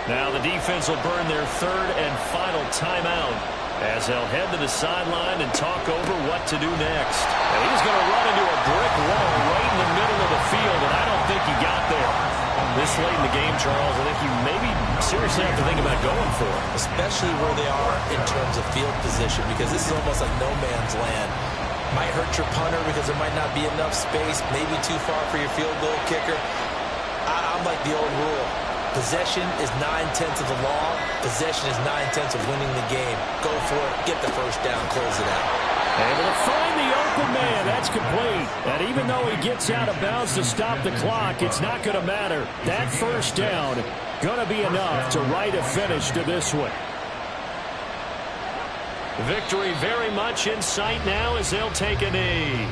Speaker 2: Now the defense will burn their 3rd and final timeout as they'll head to the sideline and talk over what to do next. And he's going to run into a brick wall right in the middle of the field, and I don't think he got there. This late in the game, Charles, I think you maybe seriously have to think about going for it.
Speaker 4: Especially where they are in terms of field position, because this is almost like no man's land. Might hurt your punter because there might not be enough space, maybe too far for your field goal kicker. I'm like the old rule. Possession is 9/10 of the law. Possession is 9/10 of winning the game. Go for it, get the first down, close it out.
Speaker 2: Able to find the open man. That's complete. And even though he gets out of bounds to stop the clock, it's not going to matter. That first down going to be enough to write a finish to this one.
Speaker 3: Victory very much in sight now as they'll take a knee.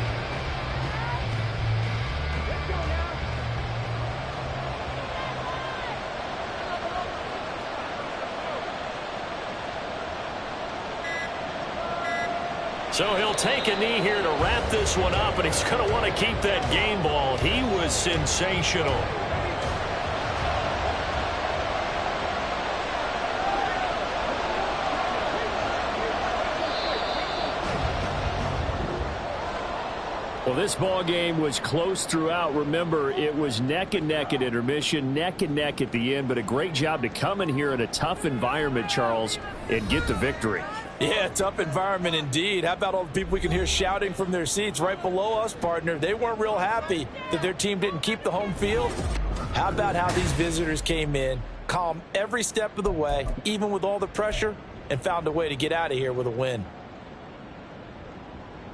Speaker 3: So he'll take a knee here to wrap this one up, and he's going to want to keep that game ball. He was sensational.
Speaker 2: Well, this ball game was close throughout. Remember, it was neck and neck at intermission, neck and neck at the end, but a great job to come in here in a tough environment, Charles, and get the victory.
Speaker 5: Yeah, tough environment indeed. How about all the people we can hear shouting from their seats right below us, partner? They weren't real happy that their team didn't keep the home field. How about how these visitors came in, calm every step of the way, even with all the pressure, and found a way to get out of here with a win.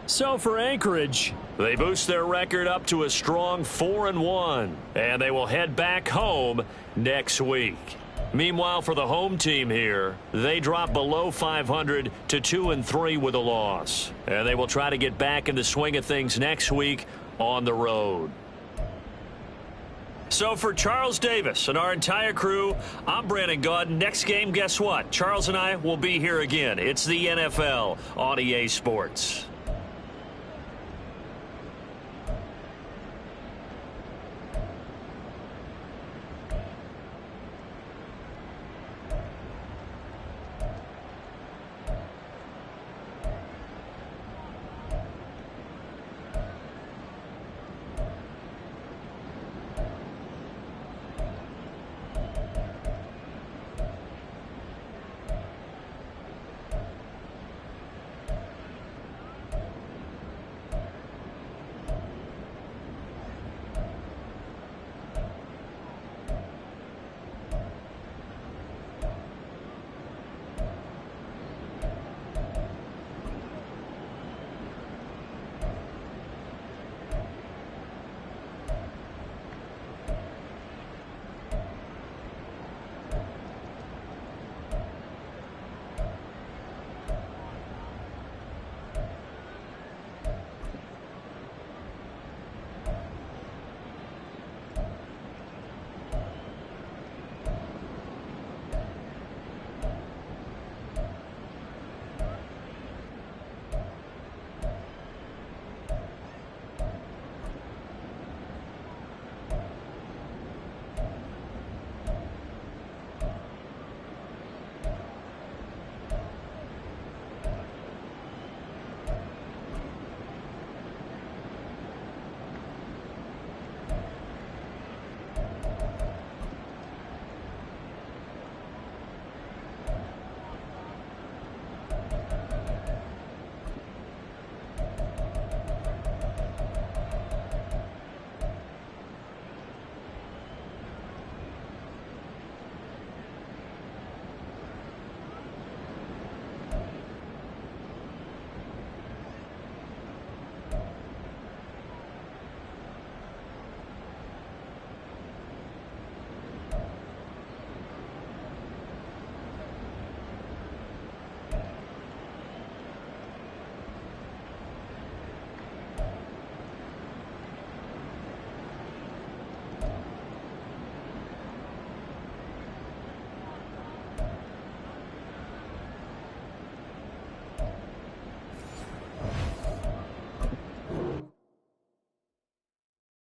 Speaker 2: So for Anchorage,
Speaker 3: they boost their record up to a strong 4-1, and they will head back home next week. Meanwhile, for the home team here, they drop below 500 to 2-3 with a loss. And they will try to get back in the swing of things next week on the road. So for Charles Davis and our entire crew, I'm Brandon Gaudin. Next game, guess what? Charles and I will be here again. It's the NFL on EA Sports.